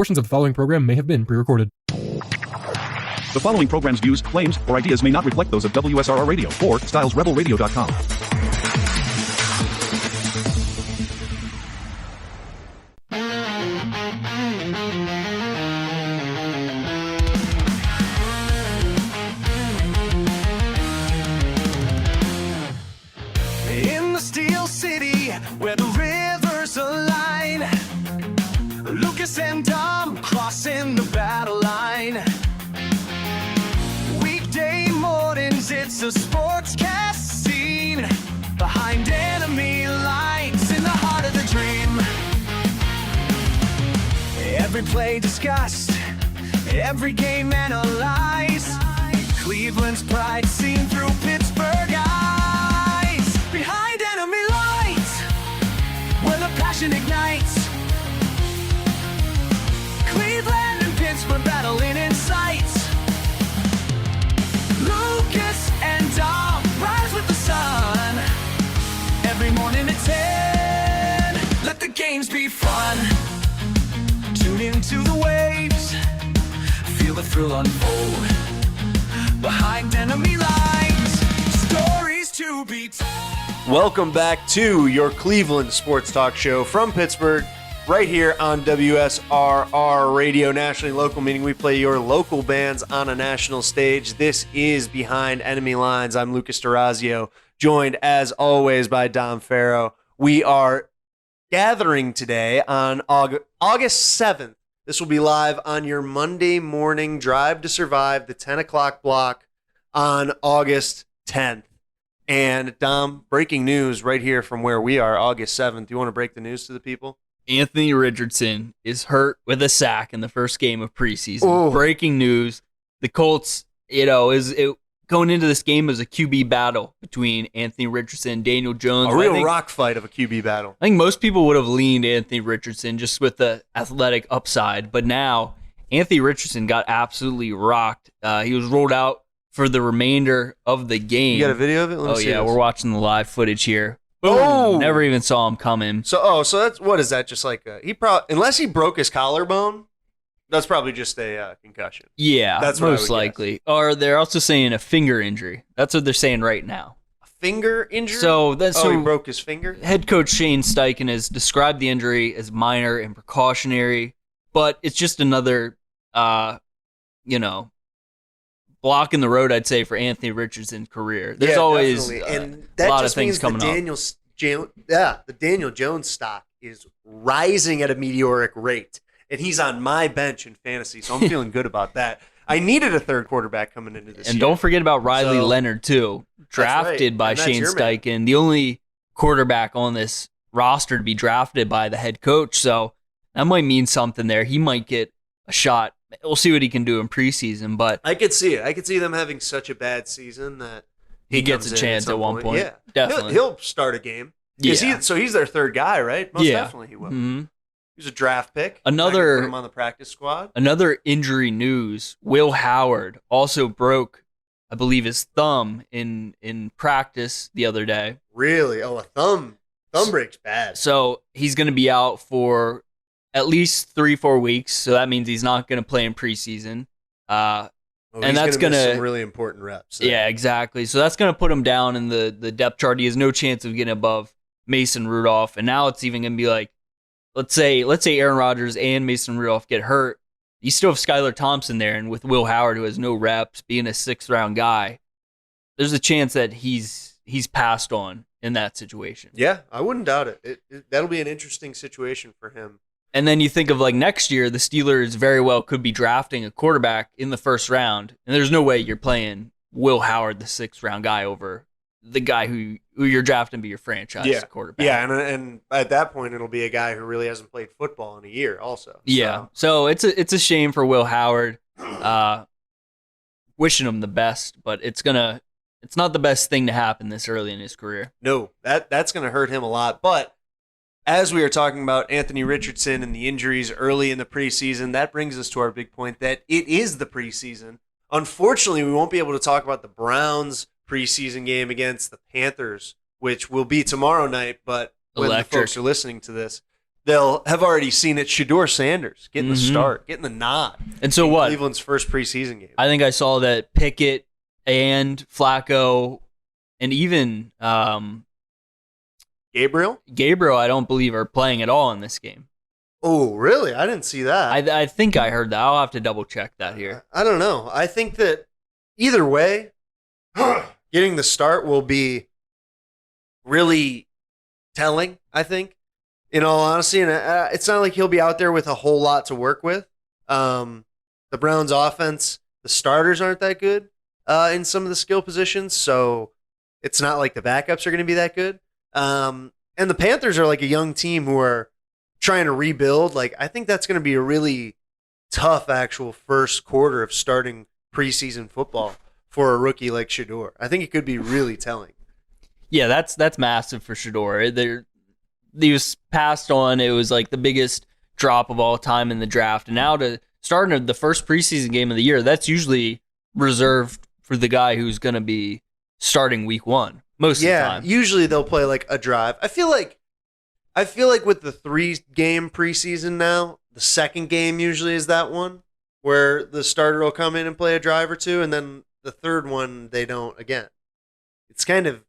Portions of the following program may have been pre-recorded. The following program's views, claims, or ideas may not reflect those of WSRR Radio or StylesRebelRadio.com. In the Steel City, where the rivers align, Lucas and Dom crossing the battle line. Weekday mornings, it's a sportscast scene behind enemy lines in the heart of the dream. Every play discussed, every game analyzed. Cleveland's pride seen through Pittsburgh eyes. Behind enemy lines, where the passion ignites. Cleveland and Pittsburgh battling in sights. Lucas and Dom rise with the sun. Every morning at 10, let the games be fun. Tune into the waves, feel the thrill unfold. Behind enemy lines, stories to be told. Welcome back to your Cleveland Sports Talk Show from Pittsburgh, right here on WSRR Radio, nationally local, meaning we play your local bands on a national stage. This is Behind Enemy Lines. I'm Lucas D'Orazio, joined as always by Dom Farrow. We are gathering today on August 7th. This will be live on your Monday morning Drive to Survive, the 10 o'clock block on August 10th. And Dom, breaking news right here from where we are, August 7th. Do you want to break the news to the people? Anthony Richardson is hurt with a sack in the first game of preseason. Oh. Breaking news. The Colts, going into this game as a QB battle between Anthony Richardson and Daniel Jones. A real rock fight of a QB battle. I think most people would have leaned Anthony Richardson just with the athletic upside, but now Anthony Richardson got absolutely rocked. He was rolled out for the remainder of the game. You got a video of it? Let me see this. We're watching the live footage here. Oh! Never even saw him coming. So that's, what is that? Just like unless he broke his collarbone, that's probably just a concussion. Yeah, that's what most likely. Guess. Or they're also saying a finger injury. That's what they're saying right now. A finger injury? So he broke his finger? Head coach Shane Steichen has described the injury as minor and precautionary, but it's just another, block in the road, I'd say, for Anthony Richardson's career. There's always and a lot of things coming up. The Daniel Jones stock is rising at a meteoric rate, and he's on my bench in fantasy, so I'm feeling good about that. I needed a third quarterback coming into this year. And don't forget about Riley Leonard, too. Drafted by Shane Steichen, the only quarterback on this roster to be drafted by the head coach, so that might mean something there. He might get a shot. We'll see what he can do in preseason, but I could see it. I could see them having such a bad season that he gets a chance at one point. Yeah, definitely. He'll start a game. Yeah. So he's their third guy, right? Most definitely he will. Mm-hmm. He's a draft pick. Put him on the practice squad. Another injury news. Will Howard also broke, I believe, his thumb in practice the other day. Really? Oh, a thumb break's bad. So he's going to be out for at least 3-4 weeks, so that means he's not going to play in preseason. And that's going to miss some really important reps. So. Yeah, exactly. So that's going to put him down in the depth chart. He has no chance of getting above Mason Rudolph, and now it's even going to be like, let's say Aaron Rodgers and Mason Rudolph get hurt. You still have Skylar Thompson there, and with Will Howard, who has no reps, being a 6th-round guy, there's a chance that he's passed on in that situation. Yeah, I wouldn't doubt it. That'll be an interesting situation for him. And then you think of like next year, the Steelers very well could be drafting a quarterback in the first round, and there's no way you're playing Will Howard, the 6th-round guy, over the guy who you're drafting to be your franchise quarterback. Yeah, and at that point, it'll be a guy who really hasn't played football in a year also. Yeah, so it's a shame for Will Howard. Wishing him the best, but it's not the best thing to happen this early in his career. No, that's going to hurt him a lot, but as we are talking about Anthony Richardson and the injuries early in the preseason, that brings us to our big point that it is the preseason. Unfortunately, we won't be able to talk about the Browns' preseason game against the Panthers, which will be tomorrow night, but when the folks are listening to this, they'll have already seen it. Shador Sanders getting the Mm-hmm. start, getting the nod. And so in what? Cleveland's first preseason game. I think I saw that Pickett and Flacco and even Gabriel? Gabriel, I don't believe, are playing at all in this game. Oh, really? I didn't see that. I think I heard that. I'll have to double check that here. I don't know. I think that either way, getting the start will be really telling, I think, in all honesty. And it's not like he'll be out there with a whole lot to work with. The Browns' offense, the starters aren't that good in some of the skill positions, so it's not like the backups are going to be that good. And the Panthers are like a young team who are trying to rebuild. Like, I think that's going to be a really tough actual first quarter of starting preseason football for a rookie like Shador. I think it could be really telling. Yeah, that's massive for Shador. He was passed on. It was like the biggest drop of all time in the draft. And now to start in the first preseason game of the year, that's usually reserved for the guy who's going to be starting week one most of the time. Usually they'll play like a drive. I feel like with the 3-game preseason now, the second game usually is that one where the starter will come in and play a drive or two, and then the third one they don't again. It's kind of,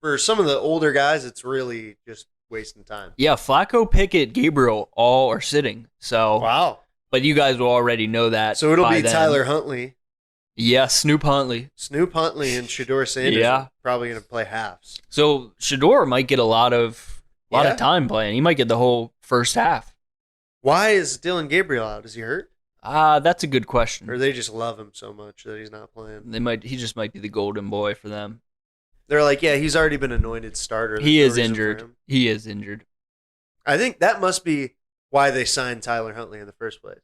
for some of the older guys, it's really just wasting time. Yeah, Flacco, Pickett, Gabriel all are sitting. So Wow. But you guys will already know that. So it'll by be then. Tyler Huntley, Yeah, Snoop Huntley. and Shador Sanders Yeah. are probably going to play halves. So Shador might get a lot of Yeah. time playing. He might get the whole first half. Why is Dylan Gabriel out? Is he hurt? That's a good question. Or they just love him so much that he's not playing? He just might be the golden boy for them. They're like, yeah, he's already been anointed starter. He There's is no reason for injured. him. He is injured. I think that must be why they signed Tyler Huntley in the first place.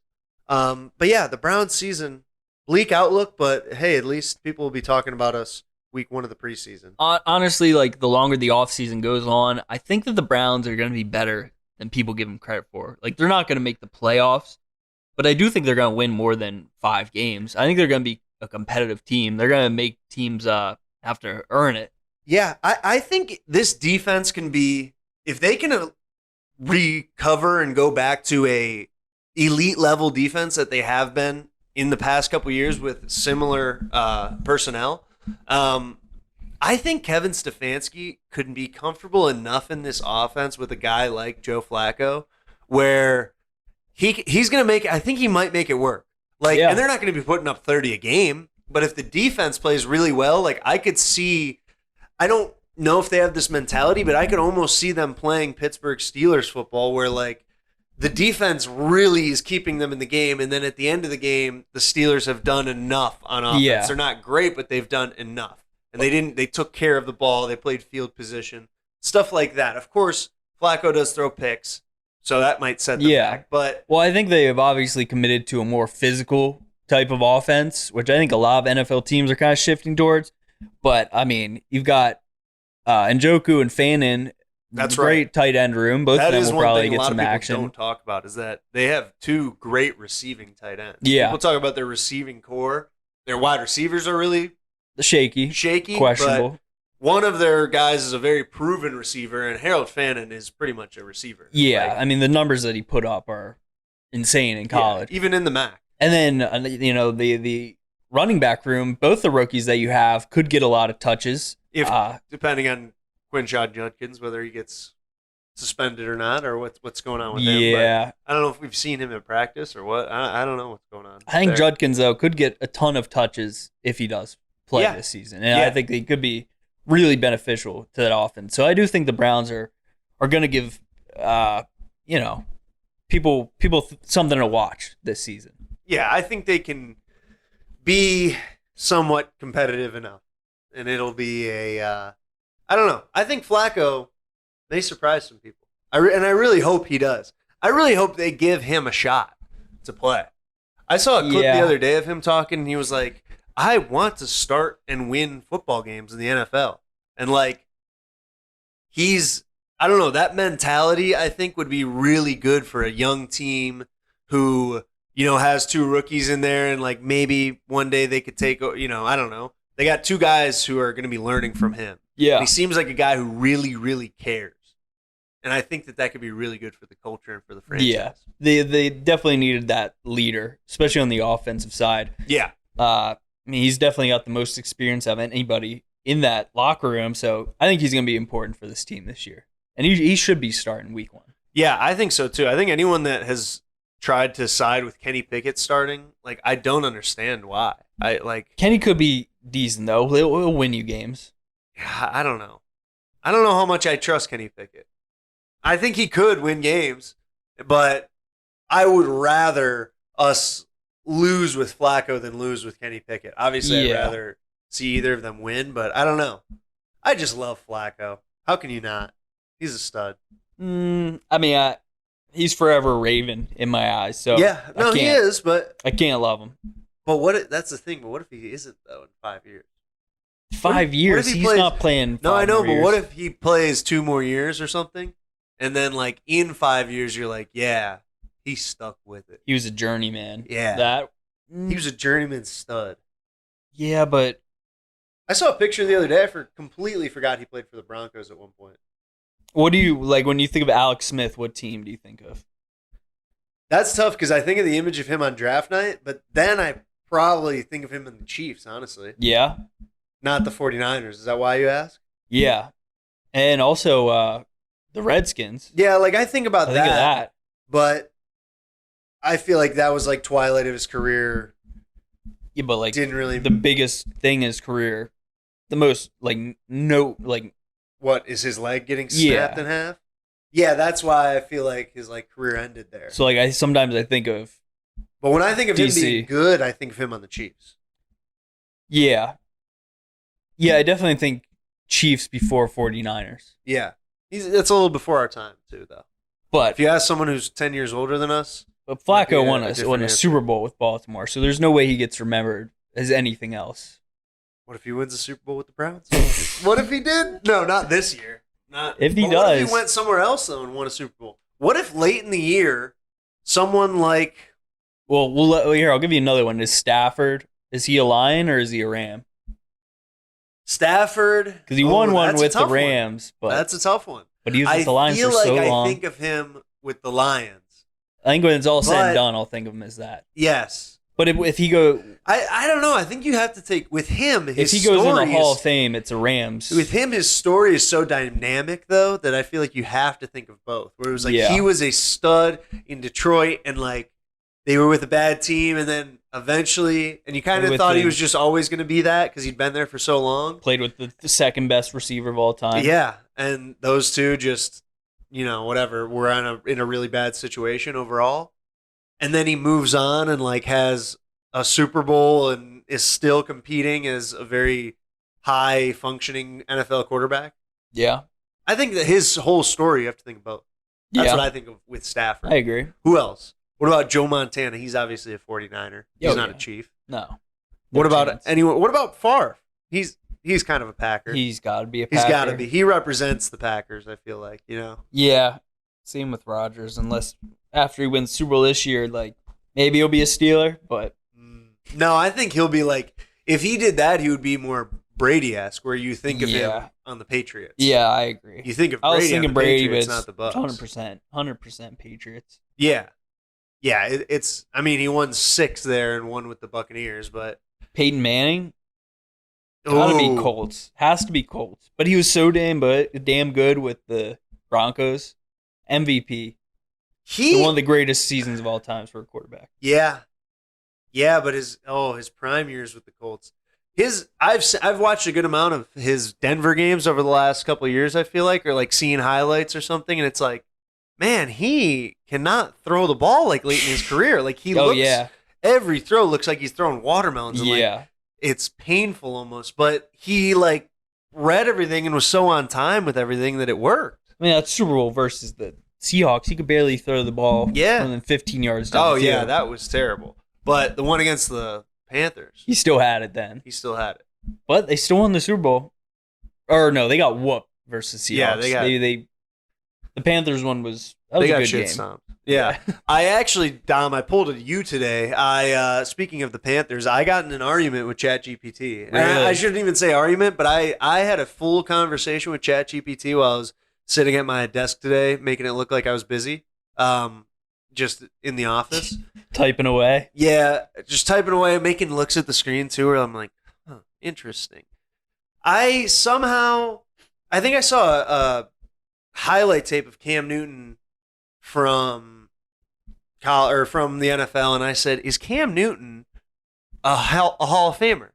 But yeah, the Browns season, bleak outlook, but hey, at least people will be talking about us week 1 of the preseason. Honestly, like the longer the offseason goes on, I think that the Browns are going to be better than people give them credit for. Like, they're not going to make the playoffs, but I do think they're going to win more than 5 games. I think they're going to be a competitive team. They're going to make teams have to earn it. Yeah, I think this defense can be, if they can recover and go back to a elite level defense that they have been in the past couple years with similar personnel, I think Kevin Stefanski could be comfortable enough in this offense with a guy like Joe Flacco where he's going to make, I think he might make it work. Like, Yeah. And they're not going to be putting up 30 a game, but if the defense plays really well, like I could see, I don't know if they have this mentality, but I could almost see them playing Pittsburgh Steelers football where like the defense really is keeping them in the game, and then at the end of the game, the Steelers have done enough on offense. Yeah. They're not great, but they've done enough. And they took care of the ball, they played field position, stuff like that. Of course, Flacco does throw picks, so that might set them back. But Well, I think they have obviously committed to a more physical type of offense, which I think a lot of NFL teams are kind of shifting towards. But, I mean, you've got Njoku and Fannin. That's great tight end room. Both that of them is will one probably thing a get lot some of people action. don't talk about is that they have 2 great receiving tight ends. Yeah. People talk about their receiving core. Their wide receivers are really Shaky. shaky, Questionable. but one of their guys is a very proven receiver, and Harold Fannin is pretty much a receiver. Yeah, Like, I mean, the numbers that he put up are insane in college. yeah, even in the MAC. And then, the running back room, both the rookies that you have could get a lot of touches. If depending on Quinshon Judkins, whether he gets suspended or not, or what's going on with him. Yeah. But I don't know if we've seen him in practice or what. I don't know what's going on. I think there. Judkins, though, could get a ton of touches if he does play Yeah. this season. And Yeah. I think they could be really beneficial to that offense. So I do think the Browns are going to give, people something to watch this season. Yeah, I think they can be somewhat competitive enough, and it'll be I don't know. I think Flacco may surprise some people. I really hope he does. I really hope they give him a shot to play. I saw a clip the other day of him talking. And he was like, "I want to start and win football games in the NFL," and like I don't know, that mentality I think would be really good for a young team who, has 2 rookies in there, and like maybe one day they could take, I don't know. They got 2 guys who are going to be learning from him. Yeah. And he seems like a guy who really, really cares. And I think that could be really good for the culture and for the franchise. Yeah, they definitely needed that leader, especially on the offensive side. Yeah. I mean, he's definitely got the most experience of anybody in that locker room, so I think he's going to be important for this team this year. And he should be starting week 1. Yeah, I think so too. I think anyone that has tried to side with Kenny Pickett starting, like, I don't understand why. Kenny could be decent though. He'll win you games. I don't know. I don't know how much I trust Kenny Pickett. I think he could win games, but I would rather us lose with Flacco than lose with Kenny Pickett. Obviously, I'd rather see either of them win, but I don't know. I just love Flacco. How can you not? He's a stud. I mean, he's forever Raven in my eyes. So yeah, no, he is, but I can't love him. But that's the thing. But what if he isn't though in 5 years? 5 years? He's not playing. No, I know, but what if he plays 2 more years or something, and then like in 5 years you're like, yeah, he stuck with it. He was a journeyman. Yeah, he was a journeyman stud. Yeah, but I saw a picture the other day. I completely forgot he played for the Broncos at one point. What do you like when you think of Alex Smith? What team do you think of? That's tough because I think of the image of him on draft night, but then I probably think of him in the Chiefs, honestly. Yeah. Not the 49ers. Is that why you ask? Yeah. And also the Redskins. Yeah, like I think about Think of that. But I feel like that was like twilight of his career. Yeah, but like didn't really the biggest thing in his career, the most what is his leg getting snapped in half? Yeah, that's why I feel like his career ended there. So sometimes I think of, but when I think of DC. him being good, I think of him on the Chiefs. Yeah. Yeah, I definitely think Chiefs before 49ers. Yeah. That's a little before our time too, though. But if you ask someone who's 10 years older than us, but Flacco won a Super Bowl with Baltimore, so there's no way he gets remembered as anything else. What if he wins a Super Bowl with the Browns? What if he did? No, not this year. If he does. What if he went somewhere else, though, and won a Super Bowl? What if late in the year, someone like... Well, here, I'll give you another one. Is Stafford, is he a Lion or is he a Ram? Stafford... Because he won one with the Rams. But that's a tough one. But he was with the Lions for so long. I think of him with the Lions. I think when it's all said and done, I'll think of him as that. Yes. But if he go... I don't know. I think you have to take... With him, his if he goes in the Hall of Fame, it's a Rams. With him, his story is so dynamic, though, that I feel like you have to think of both. Where it was he was a stud in Detroit, and they were with a bad team, and then eventually... And you kind of thought he was just always going to be that because he'd been there for so long. Played with the second best receiver of all time. Yeah, and those two just... whatever, we're in a really bad situation overall. And then he moves on and has a Super Bowl and is still competing as a very high functioning NFL quarterback. Yeah. I think that his whole story, you have to think about. That's what I think of with Stafford. I agree. Who else? What about Joe Montana? He's obviously a 49er. He's not a Chief. No. What about anyone? What about Favre? He's kind of a Packer. He's got to be a Packer. He's got to be. He represents the Packers, I feel like, Yeah. Same with Rodgers, unless after he wins Super Bowl this year, maybe he'll be a Steeler, but... No, I think he'll be if he did that, he would be more Brady-esque, where you think of him on the Patriots. Yeah, I agree. You think of Brady, I was thinking Brady, Patriots, but not the Bucks. 100% Patriots. Yeah. Yeah, it's... I mean, he won 6 there and 1 with the Buccaneers, but... Peyton Manning? Gotta be Colts. Has to be Colts. But he was so damn good with the Broncos. MVP. One of the greatest seasons of all time for a quarterback. Yeah. Yeah, but his prime years with the Colts. I've watched a good amount of his Denver games over the last couple of years, I feel like, or seeing highlights or something, and it's man, he cannot throw the ball late in his career. Every throw looks like he's throwing watermelons. And it's painful almost, but he read everything and was so on time with everything that it worked. I mean, that's Super Bowl versus the Seahawks. He could barely throw the ball more than 15 yards down the field. Yeah, that was terrible. But the one against the Panthers. He still had it then. He still had it. But they still won the Super Bowl. Or no, they got whooped versus Seahawks. Yeah, they the Panthers one was a good game. Stomped. Yeah. I actually, Dom, I pulled a you today. Speaking of the Panthers, I got in an argument with ChatGPT. Really? I shouldn't even say argument, but I had a full conversation with ChatGPT while I was sitting at my desk today, making it look like I was busy, just in the office. Typing away. Yeah, just typing away, making looks at the screen too, where I'm like, interesting. I think I saw a highlight tape of Cam Newton from the NFL, and I said, is Cam Newton a Hall of Famer?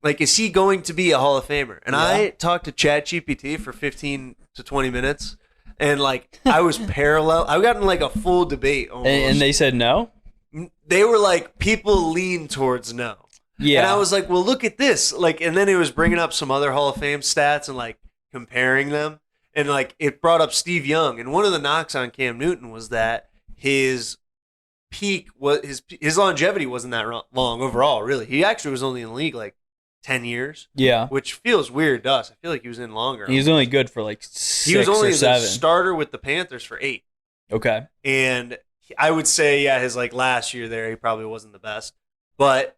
Like, is he going to be a Hall of Famer? And I talked to ChatGPT for 15 to 20 minutes, and like I was parallel. I got in like a full debate almost. And they said no? They were like, people lean towards no. Yeah. And I was like, well, look at this. Like, and then it was bringing up some other Hall of Fame stats and like comparing them. And like it brought up Steve Young. And one of the knocks on Cam Newton was that his peak was his longevity wasn't that long overall, really. He actually was only in the league like 10 years. Yeah. Which feels weird to us. I feel like he was in longer. He was only good for like 6 He was only or 7. the starter with the Panthers for 8. Okay. And I would say, yeah, his like last year there, he probably wasn't the best. But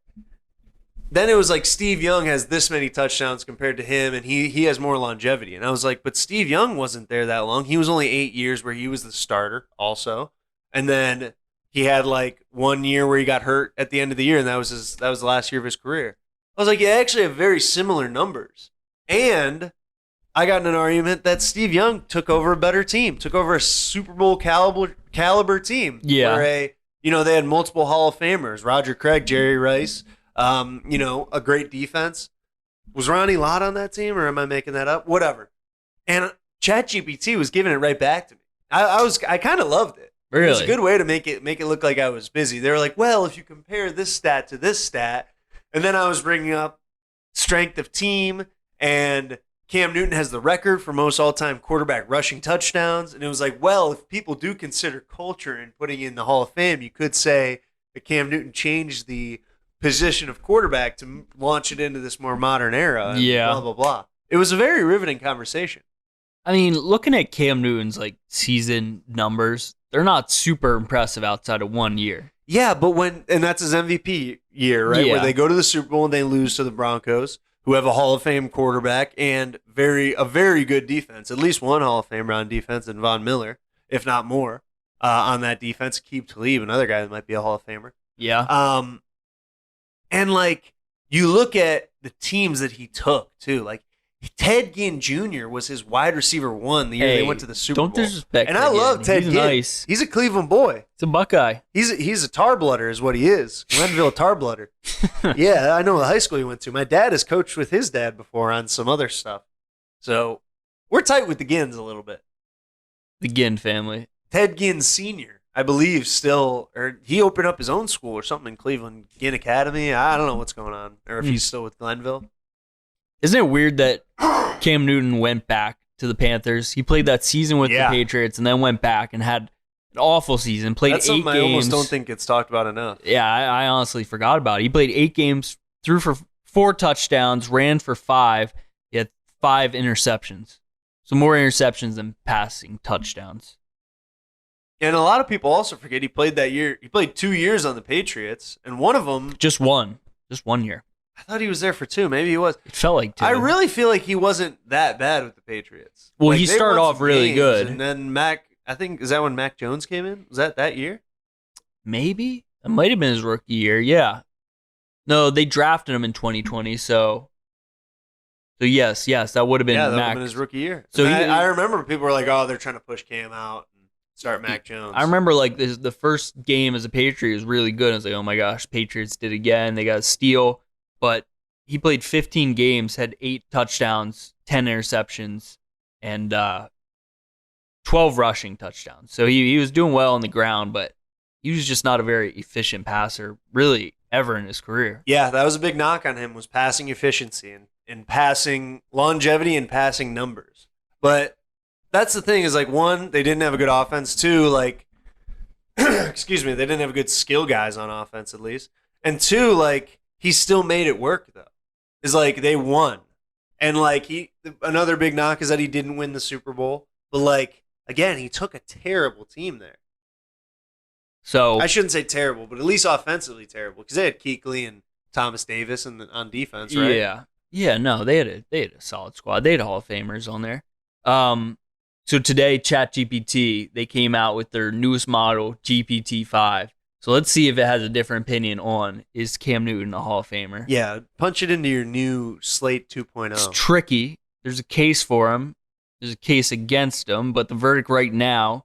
then it was like Steve Young has this many touchdowns compared to him, and he has more longevity. And I was like, but Steve Young wasn't there that long. He was only 8 years where he was the starter also. And then he had like 1 year where he got hurt at the end of the year, and that was the last year of his career. I was like, yeah, actually have very similar numbers. And I got in an argument that Steve Young took over a better team, took over a Super Bowl caliber team. Yeah. Where they had multiple Hall of Famers, Roger Craig, Jerry Rice, a great defense. Was Ronnie Lott on that team, or am I making that up? Whatever. And ChatGPT was giving it right back to me. I kind of loved it. Really? It was a good way to make it look like I was busy. They were like, well, if you compare this stat to this stat, and then I was bringing up strength of team, and Cam Newton has the record for most all-time quarterback rushing touchdowns. And it was like, well, if people do consider culture and putting in the Hall of Fame, you could say that Cam Newton changed the position of quarterback to launch it into this more modern era. And yeah. Blah, blah, blah. It was a very riveting conversation. I mean, looking at Cam Newton's like season numbers, they're not super impressive outside of 1 year. Yeah, but and that's his MVP year, right? Yeah. Where they go to the Super Bowl and they lose to the Broncos, who have a Hall of Fame quarterback and a very good defense. At least one Hall of Famer on defense, and Von Miller, if not more, on that defense. Keep Talib, another guy that might be a Hall of Famer. Yeah. And like you look at the teams that he took too, like Ted Ginn Jr. was his wide receiver 1 the year they went to the Super Bowl. Don't disrespect and Ted I love Ginn. Ted He's Ginn. nice. He's a Cleveland boy. It's a Buckeye. He's a tar blooder is what he is. Glenville tar blooder. Yeah, I know the high school he went to. My dad has coached with his dad before on some other stuff. So we're tight with the Ginns a little bit. The Ginn family. Ted Ginn Sr., I believe, he opened up his own school or something in Cleveland, Ginn Academy. I don't know what's going on, or if he's still with Glenville. Isn't it weird that Cam Newton went back to the Panthers? He played that season with the Patriots and then went back and had an awful season. Played That's 8 something games. I almost don't think gets talked about enough. Yeah, I honestly forgot about it. He played 8 games, threw for 4 touchdowns, ran for 5. He had 5 interceptions. So more interceptions than passing touchdowns. And a lot of people also forget he played that year. He played 2 years on the Patriots, and one of them... Just 1 year. I thought he was there for 2. Maybe he was. It felt like 2. I really feel like he wasn't that bad with the Patriots. Well, Like, he they started won off some really games, good. And then is that when Mac Jones came in? Was that year? Maybe? It might have been his rookie year, yeah. No, they drafted him in 2020, so yes, that would have been that would have Mac. been his rookie year. So I remember people were like, oh, they're trying to push Cam out and start Mac Jones. I remember like the first game as a Patriot was really good. I was like, oh my gosh, Patriots did it again. They got a steal. But he played 15 games, had 8 touchdowns, 10 interceptions, and 12 rushing touchdowns. So he was doing well on the ground, but he was just not a very efficient passer, really, ever in his career. Yeah, that was a big knock on him, was passing efficiency and passing longevity and passing numbers. But that's the thing is, like, 1, they didn't have a good offense. 2, like, excuse me, they didn't have good skill guys on offense, at least. And 2, like, he still made it work, though. It's like they won. And, like, another big knock is that he didn't win the Super Bowl. But, like, again, he took a terrible team there. So I shouldn't say terrible, but at least offensively terrible, because they had Kuechly and Thomas Davis on defense, right? Yeah, no, they had a solid squad. They had Hall of Famers on there. So today, ChatGPT, they came out with their newest model, GPT-5. So let's see if it has a different opinion on, is Cam Newton a Hall of Famer? Yeah, punch it into your new Slate 2.0. It's tricky. There's a case for him. There's a case against him. But the verdict right now,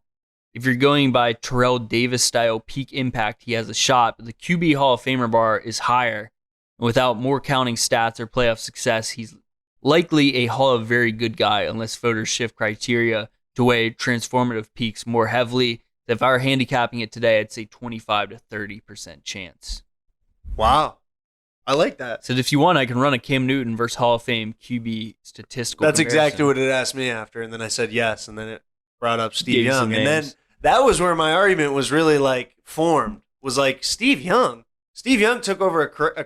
if you're going by Terrell Davis-style peak impact, he has a shot. But the QB Hall of Famer bar is higher. Without more counting stats or playoff success, he's likely a Hall of Very Good guy unless voters shift criteria to weigh transformative peaks more heavily. If I were handicapping it today, I'd say 25 to 30% chance. Wow. I like that. So if you want, I can run a Cam Newton versus Hall of Fame QB statistical That's comparison. exactly what it asked me after, and then I said yes, and then it brought up Steve Gave you Young. some And then names. that was where my argument was really formed, was Steve Young. Steve Young took over a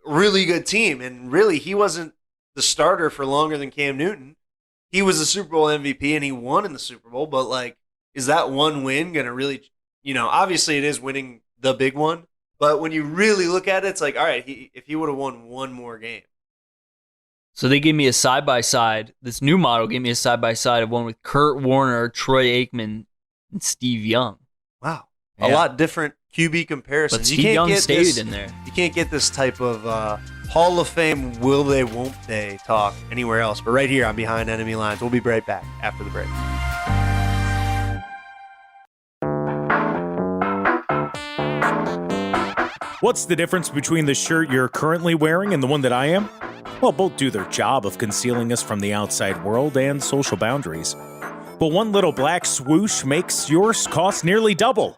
really good team, and really he wasn't the starter for longer than Cam Newton. He was the Super Bowl MVP, and he won in the Super Bowl, but is that one win going to really, obviously it is winning the big one, but when you really look at it, it's all right, if he would have won one more game. So they gave me a side-by-side. This new model gave me a side-by-side of one with Kurt Warner, Troy Aikman, and Steve Young. Wow. Yeah. A lot different QB comparisons. But Steve Young stayed in there. You can't get this type of Hall of Fame will they, won't they talk anywhere else. But right here on Behind Enemy Lines, we'll be right back after the break. What's the difference between the shirt you're currently wearing and the one that I am? Well, both do their job of concealing us from the outside world and social boundaries. But one little black swoosh makes yours cost nearly double.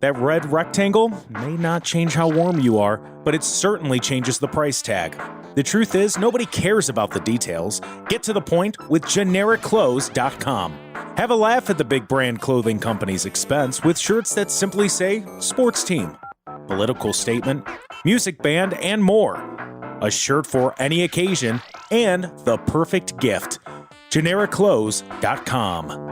That red rectangle may not change how warm you are, but it certainly changes the price tag. The truth is, nobody cares about the details. Get to the point with GenericClothes.com. Have a laugh at the big brand clothing company's expense with shirts that simply say sports team, political statement, music band, and more. A shirt for any occasion and the perfect gift. GenericClothes.com.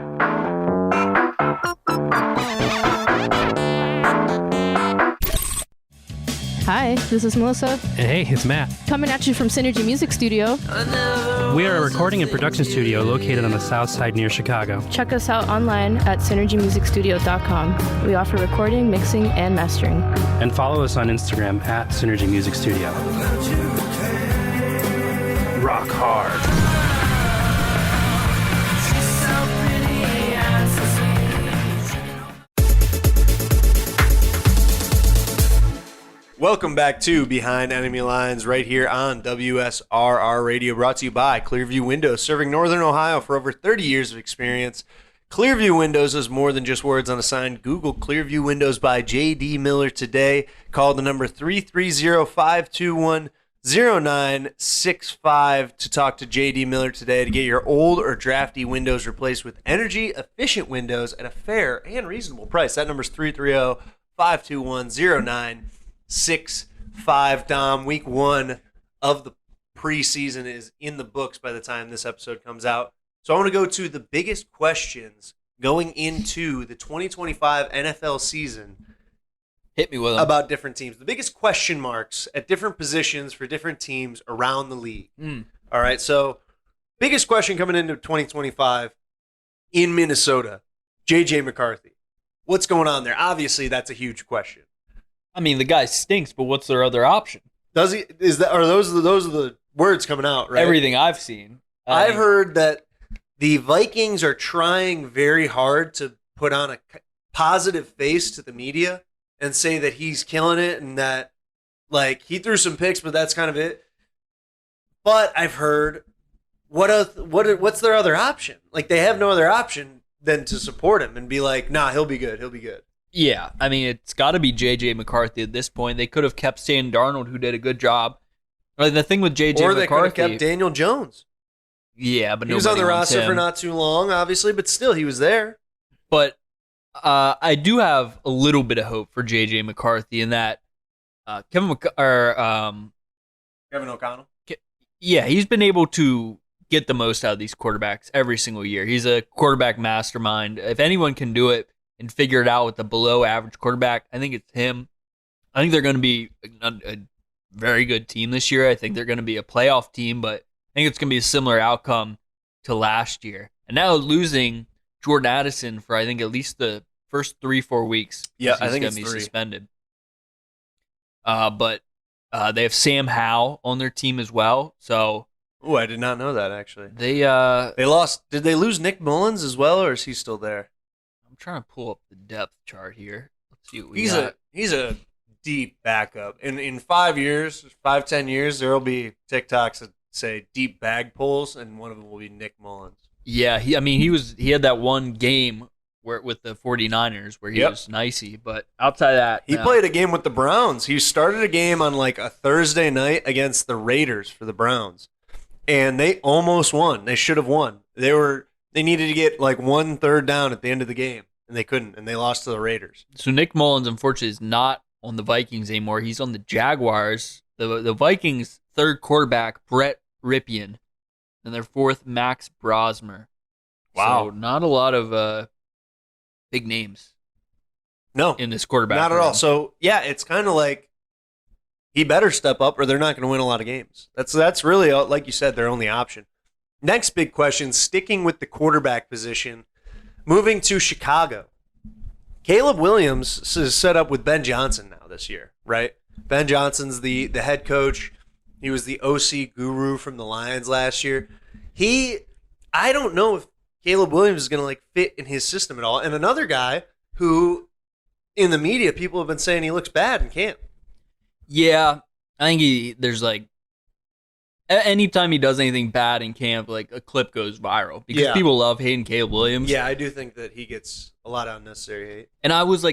Hi, this is Melissa, And hey, it's Matt. coming at you from Synergy Music Studio. We are a recording and production studio located on the south side near Chicago. Check us out online at synergymusicstudio.com. We offer recording, mixing, and mastering. And follow us on Instagram at Synergy Music Studio. Rock hard. Welcome back to Behind Enemy Lines right here on WSRR Radio, brought to you by Clearview Windows, serving Northern Ohio for over 30 years of experience. Clearview Windows is more than just words on a sign. Google Clearview Windows by J.D. Miller today. Call the number 330-521-0965 to talk to J.D. Miller today to get your old or drafty windows replaced with energy-efficient windows at a fair and reasonable price. That number is 330-521-0965. 6-5, Dom. Week 1 of the preseason is in the books by the time this episode comes out. So I want to go to the biggest questions going into the 2025 NFL season. Hit me with them. About different teams. The biggest question marks at different positions for different teams around the league. All right, so biggest question coming into 2025 in Minnesota, J.J. McCarthy. What's going on there? Obviously, that's a huge question. I mean, the guy stinks, but what's their other option? Does he? Is that? Are those are the words coming out? Right. Everything I've seen. I've heard that the Vikings are trying very hard to put on a positive face to the media and say that he's killing it and that he threw some picks, but that's kind of it. But I've heard what's their other option? They have no other option than to support him and be like, nah, he'll be good. He'll be good. Yeah, I mean, it's got to be J.J. McCarthy at this point. They could have kept Sam Darnold, who did a good job. The thing with J.J. Or McCarthy... they could have kept Daniel Jones. Yeah, but he was on the nobody wants roster him. for not too long, obviously, but still, he was there. But I do have a little bit of hope for J.J. McCarthy in that Kevin O'Connell. Yeah, he's been able to get the most out of these quarterbacks every single year. He's a quarterback mastermind. If anyone can do it and figure it out with a below-average quarterback, I think it's him. I think they're going to be a very good team this year. I think they're going to be a playoff team, but I think it's going to be a similar outcome to last year. And now losing Jordan Addison for I think at least the first 3-4 weeks. Yeah, He's I think gonna it's be 3. suspended. But they have Sam Howell on their team as well. So Oh, I did not know that actually. they They lost. Did they lose Nick Mullins as well, or is he still there? I'm trying to pull up the depth chart here. Let's see what we He's got. a deep backup. In 10 years, there will be TikToks that say deep bag pulls, and one of them will be Nick Mullins. Yeah, he had that one game where with the 49ers where he was nicey, but outside of that, He no. played a game with the Browns. He started a game on like a Thursday night against the Raiders for the Browns, and they almost won. They should have won. They needed to get like 1 third down at the end of the game, and they couldn't, and they lost to the Raiders. So Nick Mullins, unfortunately, is not on the Vikings anymore. He's on the Jaguars. The Vikings' third quarterback, Brett Ripien, and their fourth, Max Brosmer. Wow. So not a lot of big names No, in this quarterback not at room. all. So yeah, it's kind of like he better step up, or they're not going to win a lot of games. That's really, like you said, their only option. Next big question, sticking with the quarterback position, moving to Chicago. Caleb Williams is set up with Ben Johnson now this year, right? Ben Johnson's the head coach. He was the OC guru from the Lions last year. I don't know if Caleb Williams is going to like fit in his system at all. And another guy who, in the media, people have been saying he looks bad in camp. Yeah, I think there's like anytime he does anything bad in camp, like a clip goes viral because Yeah. people love hating Caleb Williams. Yeah, I do think that he gets a lot of unnecessary hate. And I was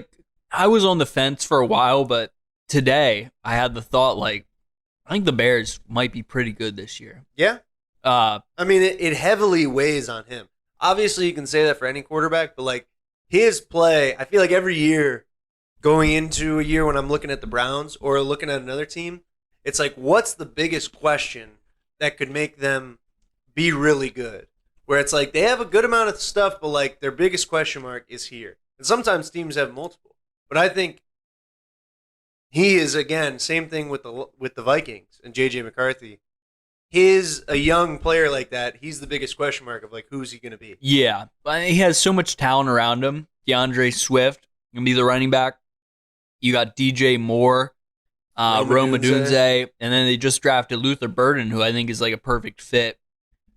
on the fence for a while, but today I had the thought I think the Bears might be pretty good this year. Yeah. Uh, I mean, it heavily weighs on him. Obviously, you can say that for any quarterback, but like his play, I feel like every year going into a year when I'm looking at the Browns or looking at another team, it's like, what's the biggest question that could make them be really good? Where it's like they have a good amount of stuff, but like their biggest question mark is here. And sometimes teams have multiple. But I think he is, again, same thing with the Vikings and J.J. McCarthy. A young player like that, he's the biggest question mark of like, who's he going to be? yeah, but he has so much talent around him. DeAndre Swift going to be the running back. You got DJ Moore, Rome Odunze, and then they just drafted Luther Burden, who I think is like a perfect fit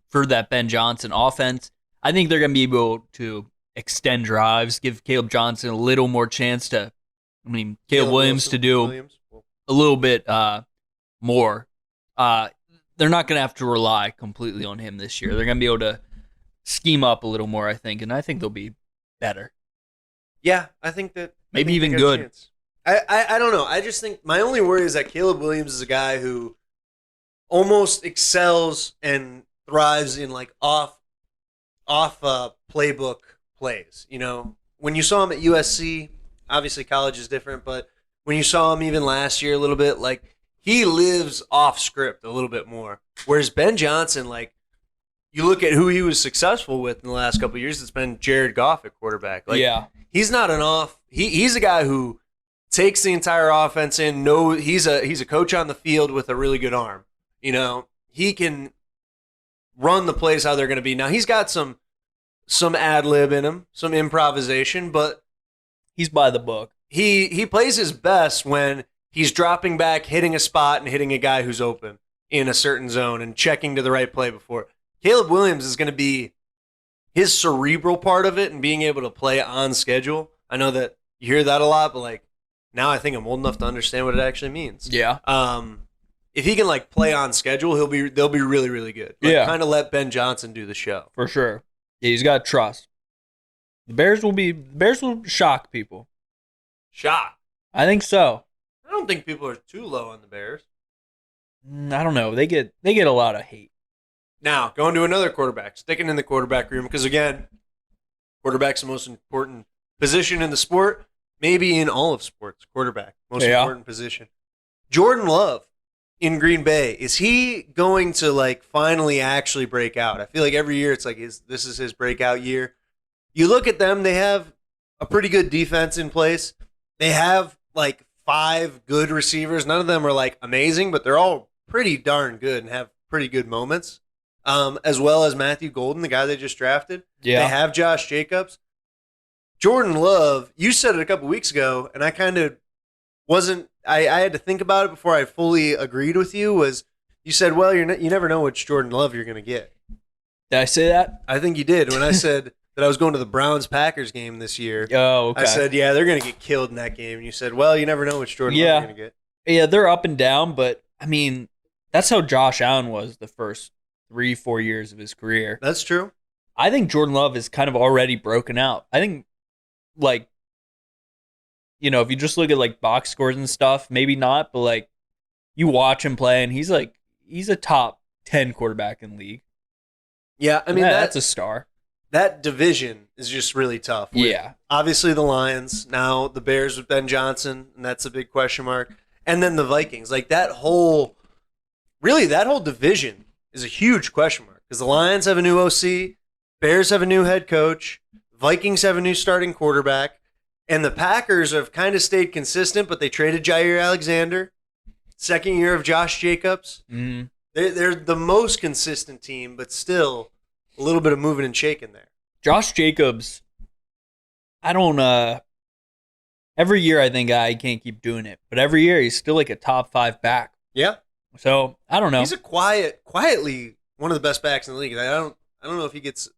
for that Ben Johnson offense. I think they're going to be able to extend drives, give Caleb Johnson a little more chance to, Caleb Williams to do a little bit more. They're not going to have to rely completely on him this year. They're going to be able to scheme up a little more, I think, and I think they'll be better. Yeah, I think that Maybe even they got a good. chance. I don't know. I just think my only worry is that Caleb Williams is a guy who almost excels and thrives in like off playbook plays. You know, when you saw him at USC, obviously college is different, but when you saw him even last year a little bit, like he lives off script a little bit more. Whereas Ben Johnson, like you look at who he was successful with in the last couple of years, it's been Jared Goff at quarterback. Like, yeah. he's not an off. He's a guy who takes the entire offense in. No, he's a coach on the field with a really good arm. You know, he can run the plays how they're going to be. Now he's got some ad lib in him, some improvisation, but He's by the book. he plays his best when he's dropping back, hitting a spot, and hitting a guy who's open in a certain zone and checking to the right play before. Caleb Williams is going to be his cerebral part of it and being able to play on schedule. I know that you hear that a lot, but like now I think I'm old enough to understand what it actually means. Yeah. If he can like play on schedule, they'll be really, really good. Like, Yeah. kind of let Ben Johnson do the show. For sure. Yeah, he's got trust. The Bears will shock people. Shot. I think so. I don't think people are too low on the Bears. I don't know. They get a lot of hate. Now, going to another quarterback, sticking in the quarterback room, because again, quarterback's the most important position in the sport, maybe in all of sports, quarterback, most important position. Jordan Love in Green Bay, is he going to like finally actually break out? I feel like every year it's like this is his breakout year. You look at them, they have a pretty good defense in place. They have like 5 good receivers. None of them are like amazing, but they're all pretty darn good and have pretty good moments. as well as Matthew Golden, the guy they just drafted. Yeah. They have Josh Jacobs. Jordan Love, you said it a couple weeks ago, and I kind of wasn't – I had to think about it before I fully agreed with you, was you said, well, you never know which Jordan Love you're going to get. Did I say that? I think you did. When I said that I was going to the Browns-Packers game this year, Oh, okay. I said, yeah, they're going to get killed in that game. And you said, well, you never know which Jordan Love you're going to get. Yeah, they're up and down, but, I mean, that's how Josh Allen was the first 3-4 years of his career. That's true. I think Jordan Love is kind of already broken out. I think, like, you know, if you just look at, like, box scores and stuff, maybe not, but, like, you watch him play, and he's a top 10 quarterback in the league. Yeah, I mean, that's a star. That division is just really tough. Yeah. Obviously, the Lions, now the Bears with Ben Johnson, and that's a big question mark. And then the Vikings. Like, that whole division is a huge question mark because the Lions have a new OC, Bears have a new head coach, Vikings have a new starting quarterback, and the Packers have kind of stayed consistent, but they traded Jair Alexander, second year of Josh Jacobs. Mm-hmm. They're the most consistent team, but still a little bit of moving and shaking there. Josh Jacobs, I don't every year I think I can't keep doing it, but every year he's still like a top 5 back. Yeah. So I don't know. He's a quietly one of the best backs in the league. I don't know if he gets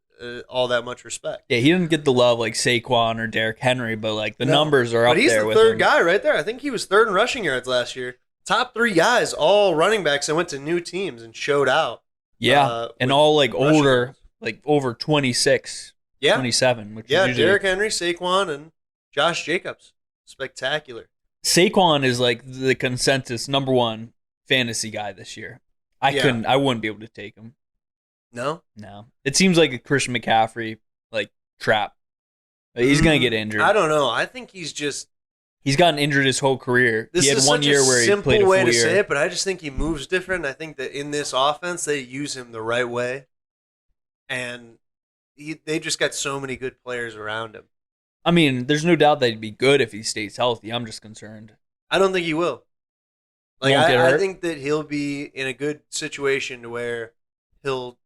all that much respect. Yeah, he didn't get the love like Saquon or Derrick Henry, but like the numbers are up there. But he's the with third him. guy right there. I think he was third in rushing yards last year. Top 3 guys, all running backs that went to new teams and showed out. Yeah, and with all like rushing older, yards. like over 26, Yeah. 27. Which is usually Derrick Henry, Saquon, and Josh Jacobs. Spectacular. Saquon is like the consensus number 1 fantasy guy this year. I wouldn't be able to take him. No? No. It seems like a Christian McCaffrey like trap. He's going to get injured. I don't know. I think he's gotten injured his whole carear. This He had is one such year a where he simple played a full way to year. say it, but I just think he moves different. I think that in this offense, they use him the right way. And they just got so many good players around him. I mean, there's no doubt that he'd be good if he stays healthy. I'm just concerned. I don't think he will. Like Won't get I hurt? think that he'll be in a good situation to where they'll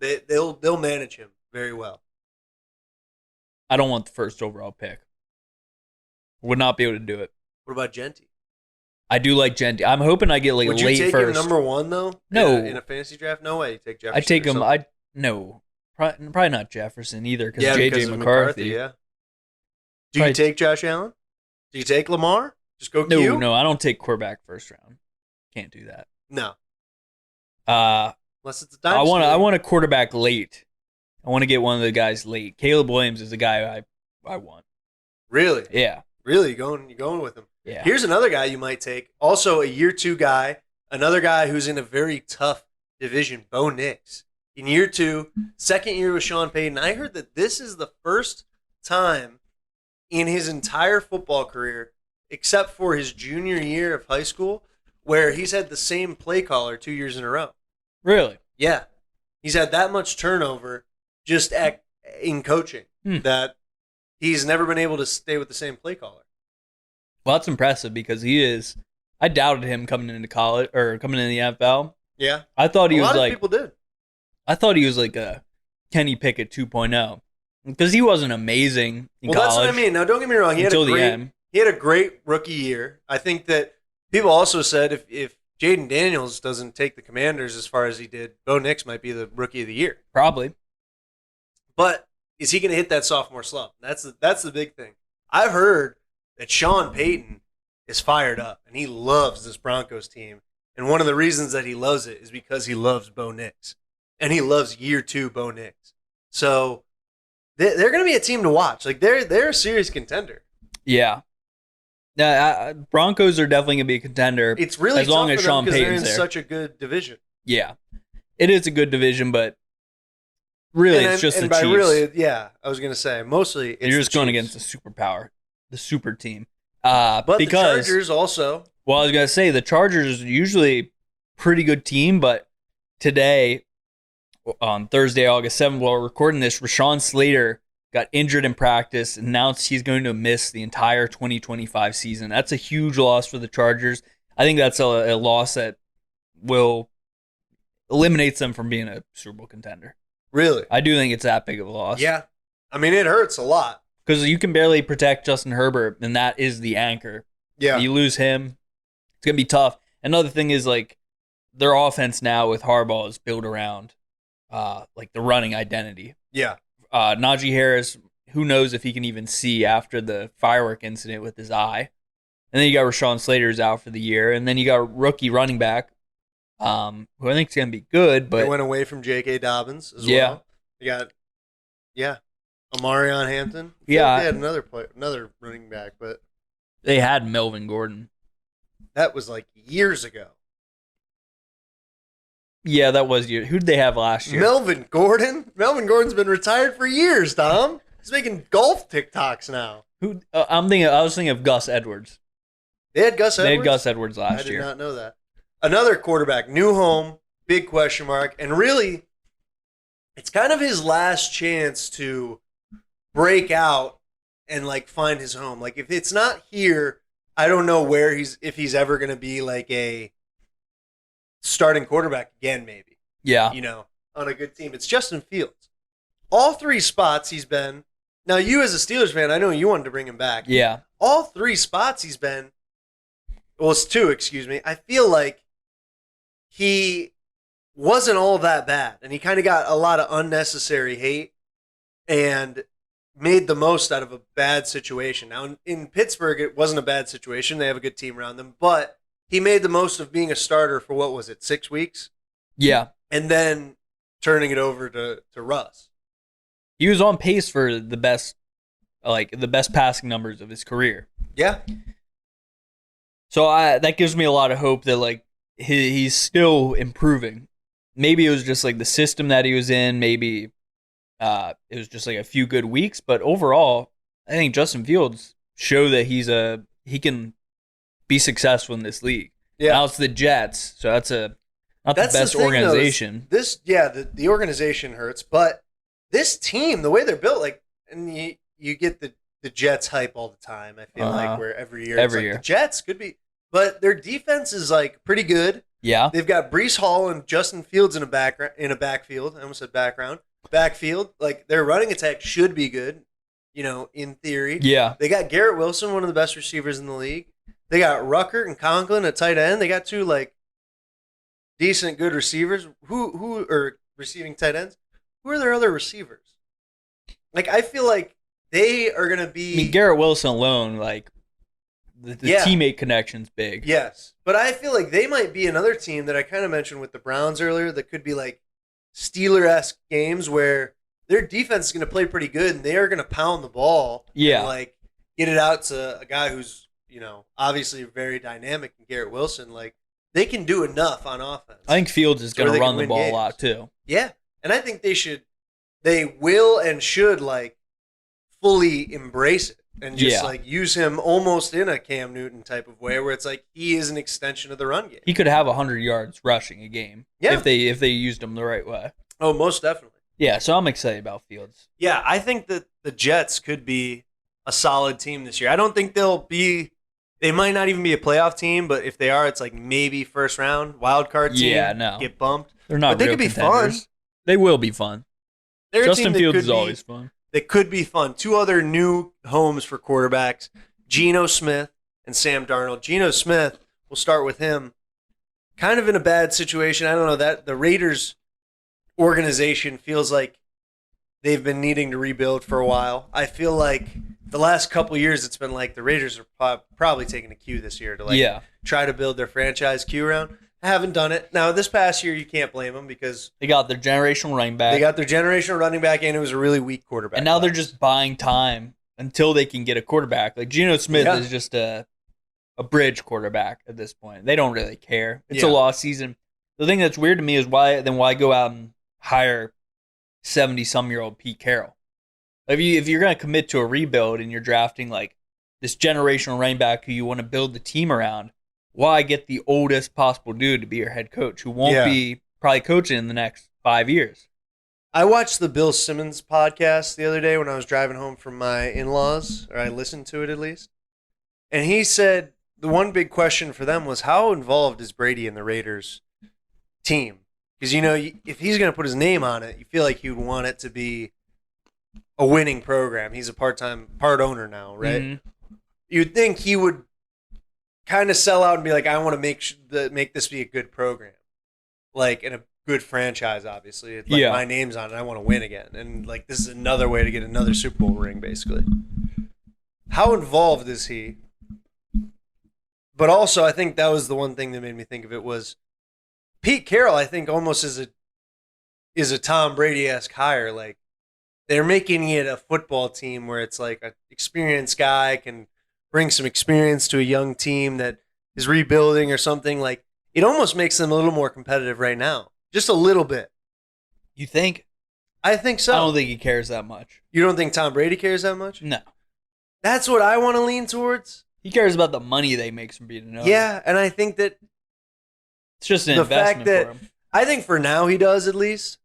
manage him very well. I don't want the first overall pick. Would not be able to do it. What about Genti? I do like Genti. I'm hoping I get like Would a you late take first. him number 1 though? No. In a fantasy draft? No way. You take Jefferson. I take or him. something. No, probably not Jefferson either because Yeah, JJ because of McCarthy. Yeah. Do you Probably- take Josh Allen? Do you take Lamar? Just go No, Q? no, I don't take quarterback first round. Can't do that. No. Unless it's a dynasty. I want a quarterback late. I want to get one of the guys late. Caleb Williams is the guy I want. Really? Yeah. Really? You're going with him. Yeah. Here's another guy you might take. Also a year 2 guy. Another guy who's in a very tough division, Bo Nix. In year 2, second year with Sean Payton. I heard that this is the first time in his entire football career, except for his junior year of high school, where he's had the same play caller 2 years in a row. Really? Yeah. He's had that much turnover just in coaching that he's never been able to stay with the same play caller. Well, that's impressive because he is. I doubted him coming into college or coming into the NFL. Yeah. I thought he a was lot like of people did. I thought he was like a Kenny Pickett 2.0 because he wasn't amazing in college. That's what I mean. Now, don't get me wrong. He had a great rookie year. I think that people also said if Jaden Daniels doesn't take the Commanders as far as he did, Bo Nix might be the rookie of the year. Probably. But is he going to hit that sophomore slump? That's the big thing. I've heard that Sean Payton is fired up, and he loves this Broncos team. And one of the reasons that he loves it is because he loves Bo Nix. And he loves year 2 Bo Nix. So they're going to be a team to watch. Like they're a serious contender. Yeah. Broncos are definitely going to be a contender. It's really as long tough as for them Sean because they're Payton's in there. such a good division. Yeah. It is a good division, but really it's just the by Chiefs. really, yeah, I was going to say mostly it's You're just the going Chiefs. against the superpower, the super team. But because, the Chargers also. Well, I was going to say the Chargers are usually a pretty good team, but today, on Thursday, August 7th, while we're recording this, Rashawn Slater got injured in practice, announced he's going to miss the entire 2025 season. That's a huge loss for the Chargers. I think that's a loss that will eliminates them from being a Super Bowl contender. Really? I do think it's that big of a loss. Yeah. I mean, it hurts a lot. Because you can barely protect Justin Herbert, and that is the anchor. Yeah. You lose him, it's going to be tough. Another thing is, like, their offense now with Harbaugh is built around, like, the running identity. Yeah. Najee Harris, who knows if he can even see after the firework incident with his eye. And then you got Rashawn Slater's out for the year. And then you got rookie running back, who I think is going to be good. But They went away from J.K. Dobbins as Yeah. well. You got, Amarion Hampton. I feel Yeah. like they had another running back, but they had Melvin Gordon. that was like years ago. Yeah, that was you. Who did they have last year? Melvin Gordon? Melvin Gordon's been retired for years, Tom. He's making golf TikToks now. Who? I was thinking of Gus Edwards. They had Gus Edwards? They had Gus Edwards I last did year. not know that. Another quarterback, new home, big question mark, and really, it's kind of his last chance to break out and like find his home. Like if it's not here, I don't know if he's ever going to be like a starting quarterback again. Maybe Yeah. on a good team. It's Justin Fields. All three spots he's been. Now you as a Steelers fan, I know you wanted to bring him back. Yeah. All three spots he's been. Well, it's two, excuse me. I feel like he wasn't all that bad, and he kind of got a lot of unnecessary hate and made the most out of a bad situation. Now, in Pittsburgh, it wasn't a bad situation. They have a good team around them, but he made the most of being a starter for, 6 weeks? Yeah. And then turning it over to Russ. He was on pace for the best passing numbers of his career. Yeah. So that gives me a lot of hope that like he's still improving. Maybe it was just like the system that he was in. Maybe it was just like a few good weeks. But overall, I think Justin Fields showed that he can be successful in this league. Yeah. Now it's the Jets, so that's the best thing, organization. Though, the organization hurts, but this team, the way they're built, like, and you get the Jets hype all the time. I feel like where every year, the Jets could be, but their defense is like pretty good. Yeah, they've got Breece Hall and Justin Fields in a backfield. I almost said backfield. Like their running attack should be good, in theory. Yeah, they got Garrett Wilson, one of the best receivers in the league. They got Ruckert and Conklin at tight end. They got two like decent, good receivers. Who are receiving tight ends? Who are their other receivers? Like I feel like they are going to be. I mean, Garrett Wilson alone, like the teammate connection's big. Yes, but I feel like they might be another team that I kind of mentioned with the Browns earlier that could be like Steeler-esque games where their defense is going to play pretty good and they are going to pound the ball. Yeah, and like get it out to a guy who's obviously very dynamic in Garrett Wilson. Like they can do enough on offense. I think Fields is going to run the ball games. a lot too. Yeah, and I think they will and should like fully embrace it and just like use him almost in a Cam Newton type of way where it's like he is an extension of the run game. He could have 100 yards rushing a game if they used him the right way. Oh, most definitely. Yeah, so I'm excited about Fields. Yeah, I think that the Jets could be a solid team this year. I don't think they might not even be a playoff team, but if they are, it's like maybe first round wild card team. Yeah, no, get bumped. They're not. But they real could be contenders. fun. They will be fun. They're Justin Fields is always fun. They could be fun. Two other new homes for quarterbacks: Geno Smith and Sam Darnold. Geno Smith, we'll start with him. Kind of in a bad situation. I don't know that the Raiders organization feels like they've been needing to rebuild for a while. I feel like the last couple years, it's been like the Raiders are probably taking a cue this year to try to build their franchise cue around. I haven't done it. Now, this past year, you can't blame them because they got their generational running back. They got their generational running back, and it was a really weak quarterback. And now they're just buying time until they can get a quarterback. Like Geno Smith is just a bridge quarterback at this point. They don't really care. It's a lost season. The thing that's weird to me is why go out and hire 70-some-year-old Pete Carroll? If you're going to commit to a rebuild and you're drafting like this generational running back who you want to build the team around, why get the oldest possible dude to be your head coach who won't be probably coaching in the next 5 years? I watched the Bill Simmons podcast the other day when I was driving home from my in-laws, or I listened to it at least. And he said the one big question for them was how involved is Brady in the Raiders team? Because, if he's going to put his name on it, you feel like he would want it to be a winning program. He's a part owner now, right? Mm-hmm. You'd think he would kind of sell out and be like, I want to make this be a good program. Like, in a good franchise, obviously. It's like my name's on it. I want to win again. And, like, this is another way to get another Super Bowl ring, basically. How involved is he? But also, I think that was the one thing that made me think of it was Pete Carroll, I think, almost is a Tom Brady-esque hire. Like, they're making it a football team where it's like an experienced guy can bring some experience to a young team that is rebuilding or something. Like, it almost makes them a little more competitive right now. Just a little bit. You think? I think so. I don't think he cares that much. You don't think Tom Brady cares that much? No. That's what I want to lean towards. He cares about the money they make from being an owner. Yeah, and I think that it's just an the investment fact that for him. I think for now he does at least,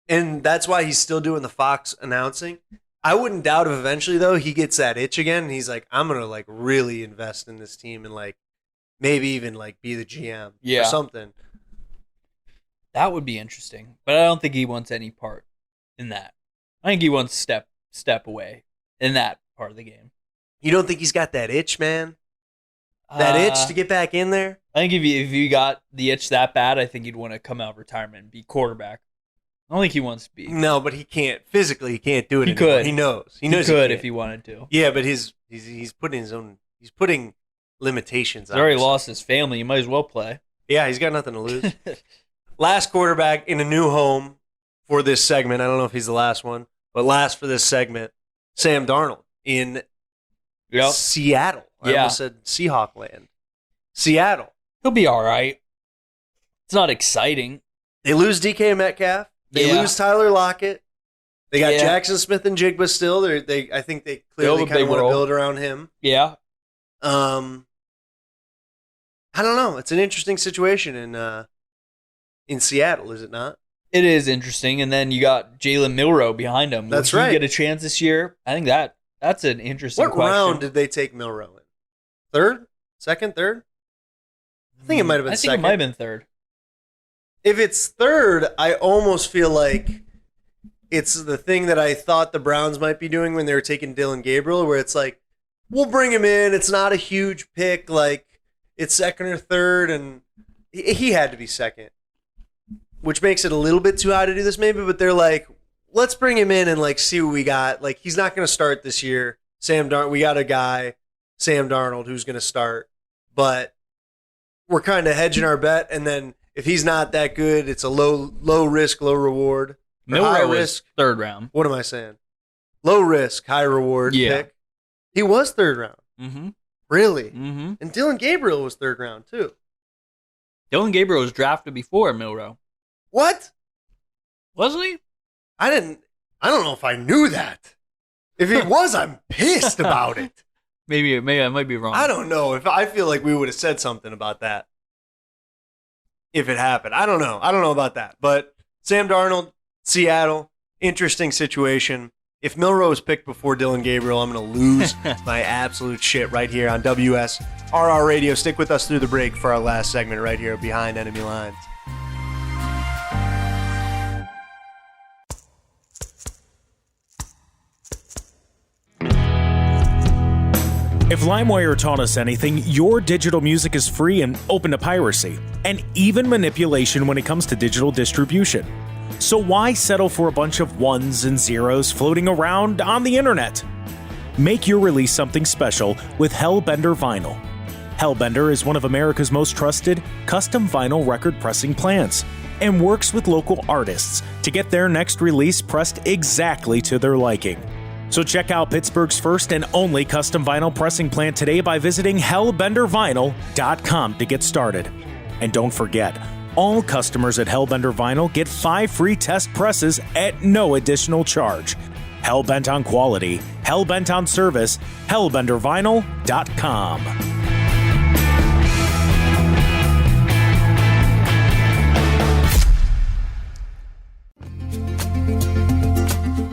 and that's why he's still doing the Fox announcing. I wouldn't doubt if eventually though he gets that itch again, and he's like, I'm gonna like really invest in this team and like maybe even like be the GM or something. That would be interesting, but I don't think he wants any part in that. I think he wants step away in that part of the game. You don't think he's got that itch, man? That itch to get back in there? I think if you got the itch that bad, I think he'd want to come out of retirement and be quarterback. I don't think he wants to be. No, but he can't. Physically, he can't do it He anymore. could. He knows. He could if he wanted to. Yeah, but he's putting his own. He's putting limitations on He's already himself. lost his family. You might as well play. Yeah, he's got nothing to lose. Last quarterback in a new home for this segment. I don't know if he's the last one, but last for this segment, Sam Darnold in Seattle. I almost said Seahawk land. Seattle. He'll be all right. It's not exciting. They lose DK Metcalf. They lose Tyler Lockett. They got Jackson Smith and Jigba still. I think they clearly kind of want to build around him. Yeah. I don't know. It's an interesting situation in Seattle, is it not? It is interesting. And then you got Jalen Milroe behind him. That's Will right. he get a chance this year? I think that's an interesting What question. round did they take Milroe in? Third? Second? Third? I think it might have been second. I think it might have been third. If it's third, I almost feel like it's the thing that I thought the Browns might be doing when they were taking Dylan Gabriel, where it's like, we'll bring him in. It's not a huge pick. Like, it's second or third, and he had to be second, which makes it a little bit too high to do this maybe, but they're like, let's bring him in and like see what we got. Like, he's not going to start this year. We got a guy, Sam Darnold, who's going to start, but we're kind of hedging our bet, and then if he's not that good, it's a low risk, low reward. Milroe high was risk. third round. What am I saying? Low risk, high reward pick. He was third round. Mm-hmm. Really? Mm-hmm. And Dylan Gabriel was third round too. Dylan Gabriel was drafted before Milroe. What? Wasn't he? I don't know if I knew that. If he was, I'm pissed about it. Maybe I might be wrong. I don't know. I feel like we would have said something about that if it happened. I don't know. I don't know about that. But Sam Darnold, Seattle, interesting situation. If Milroe is picked before Dylan Gabriel, I'm going to lose my absolute shit right here on WSRR Radio. Stick with us through the break for our last segment right here Behind Enemy Lines. If LimeWire taught us anything, your digital music is free and open to piracy, and even manipulation when it comes to digital distribution. So why settle for a bunch of ones and zeros floating around on the internet? Make your release something special with Hellbender Vinyl. Hellbender is one of America's most trusted custom vinyl record pressing plants and works with local artists to get their next release pressed exactly to their liking. So check out Pittsburgh's first and only custom vinyl pressing plant today by visiting hellbendervinyl.com to get started. And don't forget, all customers at Hellbender Vinyl get 5 free test presses at no additional charge. Hellbent on quality, hellbent on service, hellbendervinyl.com.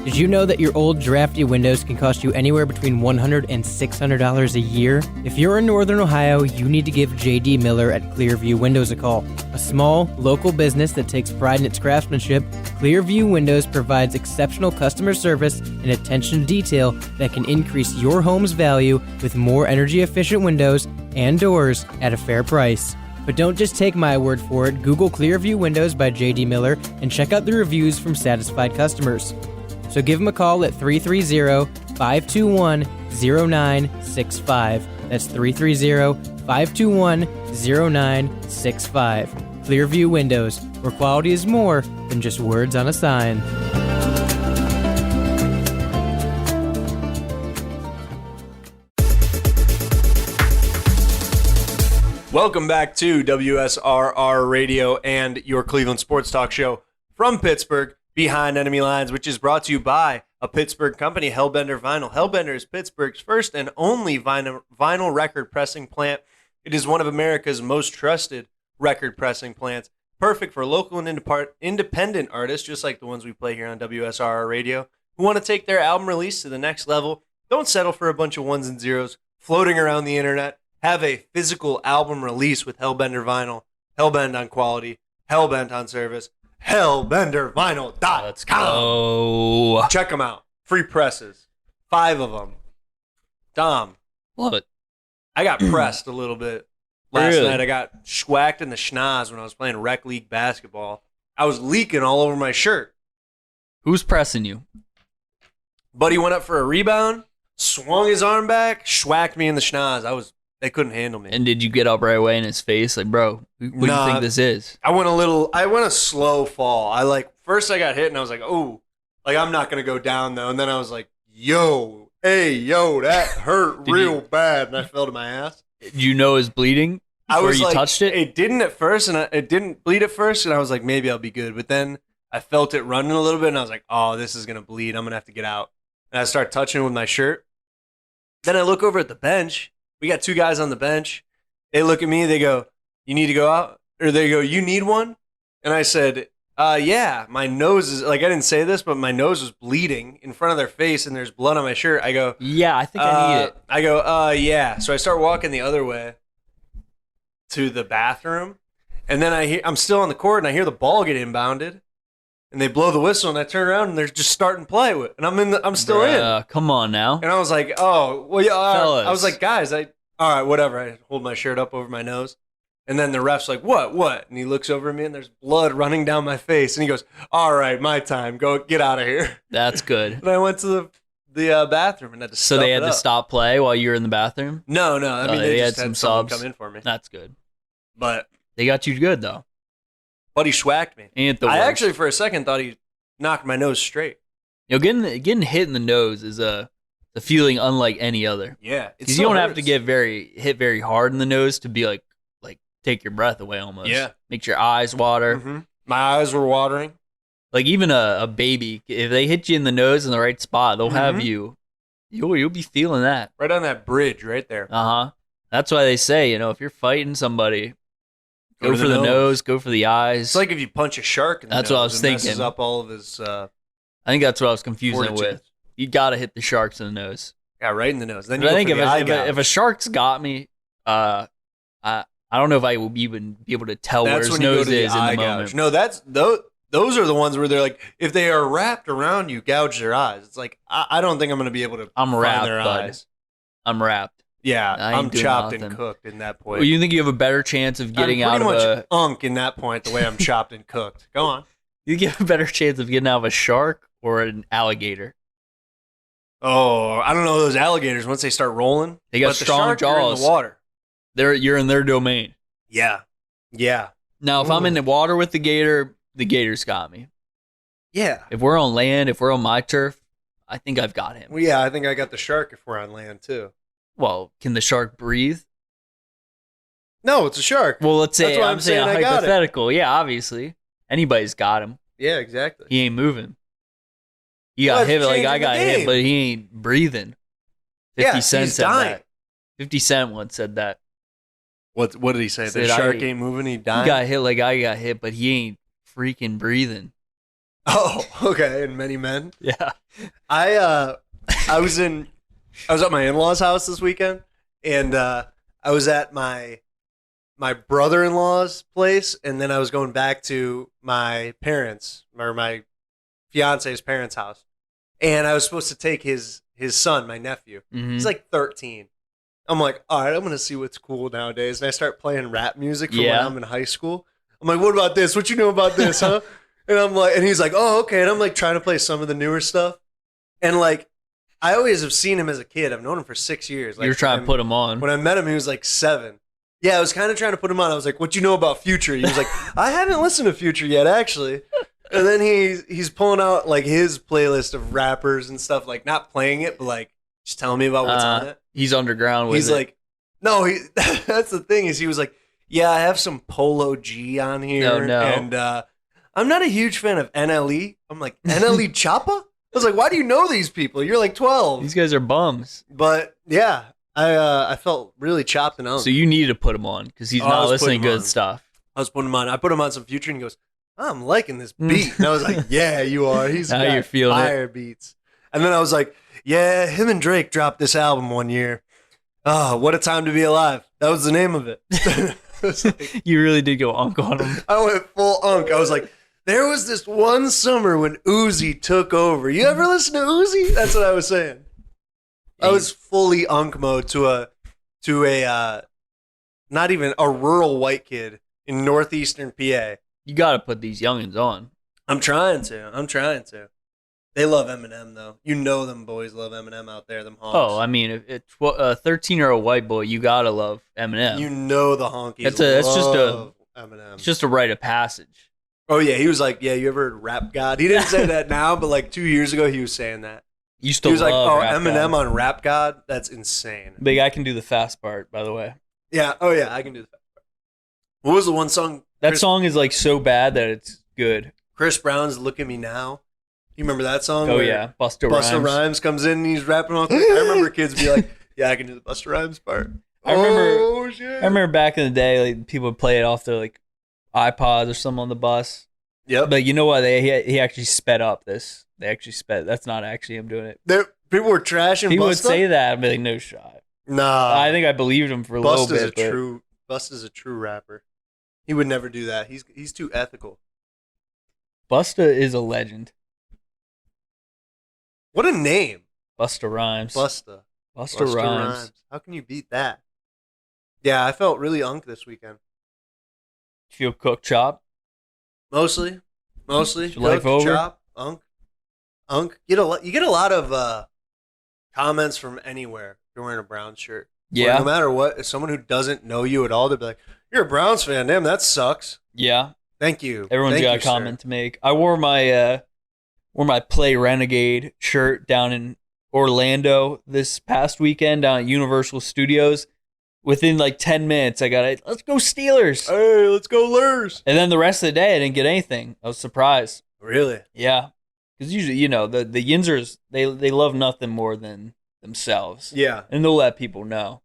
Did Did you know that your old drafty windows can cost you anywhere between $100 and $600 a year? If you're in Northern Ohio, you need to give JD Miller at Clearview Windows a call. A small, local business that takes pride in its craftsmanship, Clearview Windows provides exceptional customer service and attention to detail that can increase your home's value with more energy-efficient windows and doors at a fair price. But don't just take my word for it. Google Clearview Windows by JD Miller and check out the reviews from satisfied customers. So give them a call at 330-521-0965. That's 330-521-0965. Clearview Windows, where quality is more than just words on a sign. Welcome back to WSRR Radio and your Cleveland Sports Talk Show from Pittsburgh, Behind Enemy Lines, which is brought to you by a Pittsburgh company, Hellbender Vinyl. Hellbender is Pittsburgh's first and only vinyl record pressing plant. It is one of America's most trusted record pressing plants, perfect for local and independent artists, just like the ones we play here on WSRR Radio, who want to take their album release to the next level. Don't settle for a bunch of ones and zeros floating around the internet. Have a physical album release with Hellbender Vinyl. Hellbend on quality, hellbent on service. HellbenderVinyl.com. Let's go. Check them out. Free presses. 5 of them. Dom. Love it. I got pressed a little bit last Really? night. I got schwacked in the schnoz when I was playing rec league basketball. I was leaking all over my shirt. Who's pressing you? Buddy went up for a rebound, swung his arm back, schwacked me in the schnoz. They couldn't handle me. And did you get up right away in his face? Like, bro, what do you think this is? I went a slow fall. First I got hit and I was like, oh, like I'm not going to go down though. And then I was like, yo, that hurt real bad. And I fell to my ass. Did you know it was bleeding before you touched it? It didn't at first, and it didn't bleed at first. And I was like, maybe I'll be good. But then I felt it running a little bit and I was like, oh, this is going to bleed. I'm going to have to get out. And I start touching it with my shirt. Then I look over at the bench. We got 2 guys on the bench. They look at me. They go, you need to go out? Or they go, you need one? And I said, yeah. My nose is, I didn't say this, but my nose was bleeding in front of their face, and there's blood on my shirt. I go, yeah, I think I need it. I go, yeah. So I start walking the other way to the bathroom, and then I'm still on the court, and I hear the ball get inbounded, and they blow the whistle, and I turn around, and they're just starting play with, and I'm still in. Come on now. And I was like, oh, well, yeah. Fellas. I was like, guys, all right, whatever. I hold my shirt up over my nose. And then the ref's like, what? And he looks over at me, and there's blood running down my face. And he goes, all right, my time. Go get out of here. That's good. And I went to the bathroom and had to So they had to stop play while you were in the bathroom? No. I mean, they just had some someone subs. come in for me. That's good. But They got you good, though. Buddy schwacked me. Ain't the I worst. actually, for a second, thought he knocked my nose straight. Getting hit in the nose is a feeling unlike any other. Yeah. Because you don't have to get hit very hard in the nose to be like take your breath away almost. Yeah. Makes your eyes water. Mm-hmm. My eyes were watering. Like even a baby, if they hit you in the nose in the right spot, they'll have Mm-hmm. you'll be feeling that. Right on that bridge right there. Uh-huh. That's why they say, if you're fighting somebody, go to for the nose, go for the eyes. It's like if you punch a shark in the That's nose, what I was it messes thinking. up all of his I think that's what I was confusing it fortitude. with. You got to hit the sharks in the nose. Yeah, right in the nose. Then But you I think if if a shark's got me, I don't know if I will even be able to tell where that's his when you go nose to the is in eye the moment. gouge. No, those are the ones where they're like, if they are wrapped around you, gouge their eyes. It's like I don't think I'm going to be able to I'm find wrapped, their bud. eyes. I'm wrapped. Yeah, I ain't I'm doing chopped nothing. and cooked in that point. Well, you think you have a better chance of getting I'm out pretty of much unk in that point, the way I'm chopped and cooked. Go on. you have a better chance of getting out of a shark or an alligator? Oh, I don't know those alligators once they start rolling. They got but the strong shark, you're in jaws. the water. You're in their domain. Yeah. Now, if I'm in the water with the gator's got me. Yeah. If we're on land, if we're on my turf, I think I've got him. Well, yeah, I think I got the shark if we're on land too. Well, can the shark breathe? No, it's a shark. Well, let's say That's why I'm saying I got it. hypothetical. Yeah, obviously. Anybody's got him. Yeah, exactly. He ain't moving. He got Well, hit it's like I changing the got hit, game. but he ain't breathing. 50 Yeah, Cent he's said dying. that. 50 Cent once said that. What did he say? The Said shark I- ain't moving. He He died. got hit like I got hit, but he ain't freaking breathing. Oh, okay. And many men. Yeah. I was at my in-laws' house this weekend, and I was at my brother-in-law's place, and then I was going back to my parents or my fiance's parents' house, and I was supposed to take his son, my nephew. He's like 13. I'm like, all right, I'm gonna see what's cool nowadays, and I start playing rap music from when I'm in high school. I'm like, what about this? What you know about this, huh? And I'm like, and he's like, oh, okay. And I'm like trying to play some of the newer stuff, and like, I always have seen him as a kid. I've known him for 6 years. Like, You're trying to put him on. When I met him, he was like 7. Yeah, I was kind of trying to put him on. I was like, what you know about Future? He was like, I haven't listened to Future yet, actually. And then he's pulling out like his playlist of rappers and stuff, like not playing it, but like just telling me about what's on it. He's underground with He's like, no, that's the thing is he was like, yeah, I have some Polo G on here. Oh, no. And I'm not a huge fan of NLE. I'm like, NLE Choppa? I was like, why do you know these people? You're like 12. These guys are bums. But yeah, I felt really chopped and So you needed to put him on because he's not listening to good stuff. I was putting him on. I put him on some Future, and he goes, I'm liking this beat. And I was like, yeah, you are. He's Now got you're feeling fire beats. And then I was like, yeah, him and Drake dropped this album one year. Oh, what a time to be alive. That was the name of it. Like, You really did go unk on him. I went full unk. I was like, there was this one summer when Uzi took over. You ever listen to Uzi? That's what I was saying. I was fully unk mode to a not even a rural white kid in northeastern PA. You got to put these youngins on. I'm trying to. They love Eminem though. You know them boys love Eminem out there. Them honks. Oh, I mean, if it's a 13-year-old white boy, you gotta love Eminem. You know the honkies. That's just Eminem. It's just a rite of passage. Oh yeah, he was like, yeah. You ever heard Rap God? He didn't say that now, but like 2 years ago, he was saying that. You still He was like, love oh, Rap Eminem God. on Rap God. That's insane. Big, I can do the fast part, by the way. Yeah. Oh yeah, I can do that. What was the one song? That song is like so bad that it's good. Chris Brown's "Look at Me Now." You remember that song? Oh where yeah, Busta Busta Rhymes. Rhymes comes in and he's rapping all. I remember kids be like, "Yeah, I can do the Busta Rhymes part." I remember- Oh shit! I remember back in the day, like people would play it off their like iPods or something on the bus. Yep. But you know what? He actually sped up this. They actually sped. That's not actually him doing it. People were trashing. People Busta? would say that, but like, no shot. Nah, I think I believed him for a little bit. But Busta's a true rapper. He would never do that. He's too ethical. Busta is a legend. What a name, Busta Rhymes. Busta. Busta Rhymes. How can you beat that? Yeah, I felt really unk this weekend. Feel cooked chop. Mostly. Is your life Cooked, over? chop, unk. You get a lot of comments from anywhere if you're wearing a Browns shirt. Yeah. Where no matter what, if someone who doesn't know you at all, they'll be like, "You're a Browns fan, damn, that sucks." Yeah. Thank you. Everyone's Thank got you, a sir. comment to make. I wore my Play Renegade shirt down in Orlando this past weekend down at Universal Studios. Within like 10 minutes, I got it. Let's go Steelers. Hey, let's go Lurs. And then the rest of the day, I didn't get anything. I was surprised. Really? Yeah. Because usually, you know, the Yinzers, they love nothing more than themselves. Yeah. And they'll let people know.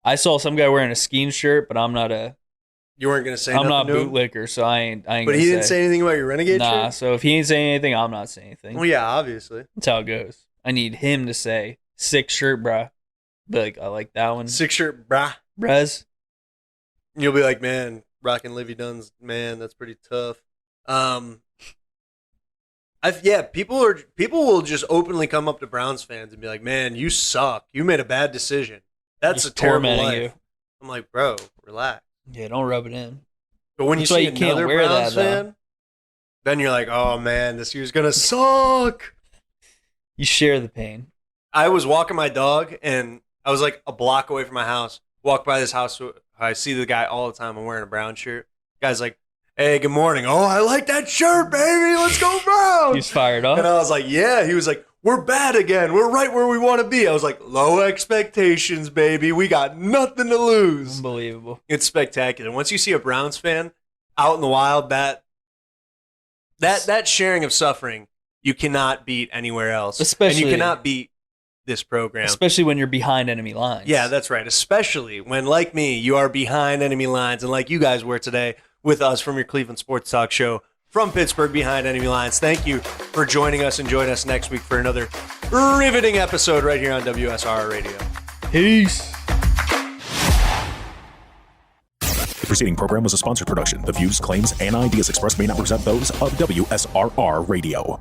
I saw some guy wearing a Skeen shirt, but I'm not You weren't gonna say I'm nothing not to him? bootlicker, so I ain't But gonna he didn't say anything about your Renegade Nah, shirt? so if he ain't saying anything, I'm not saying anything. Well, yeah, obviously. That's how it goes. I need him to say, sick shirt, bruh. Be like, I like that one. 6 shirt, brah. Brez. You'll be like, man, rocking Livy Dunn's, man, that's pretty tough. People will just openly come up to Browns fans and be like, man, you suck. You made a bad decision. That's Just a terrible tormenting life. you. I'm like, bro, relax. Yeah, don't rub it in. But when you That's why see you can't another wear Browns that, though. fan, then you're like, oh man, this year's gonna suck. You share the pain. I was walking my dog and I was like a block away from my house. Walk by this house. I see the guy all the time. I'm wearing a brown shirt. Guy's like, hey, good morning. Oh, I like that shirt, baby. Let's go Browns. He's fired up. And I was like, yeah. He was like, we're bad again. We're right where we want to be. I was like, low expectations, baby. We got nothing to lose. Unbelievable. It's spectacular. Once you see a Browns fan out in the wild, that sharing of suffering, you cannot beat anywhere else. Especially- and you cannot beat this program. Especially when you're behind enemy lines. Yeah, that's right. Especially when, like me, you are behind enemy lines, and like you guys were today with us from your Cleveland Sports Talk Show from Pittsburgh behind enemy lines. Thank you for joining us, and join us next week for another riveting episode right here on WSR Radio. Peace. The preceding program was a sponsored production. The views, claims, and ideas expressed may not represent those of WSRR Radio.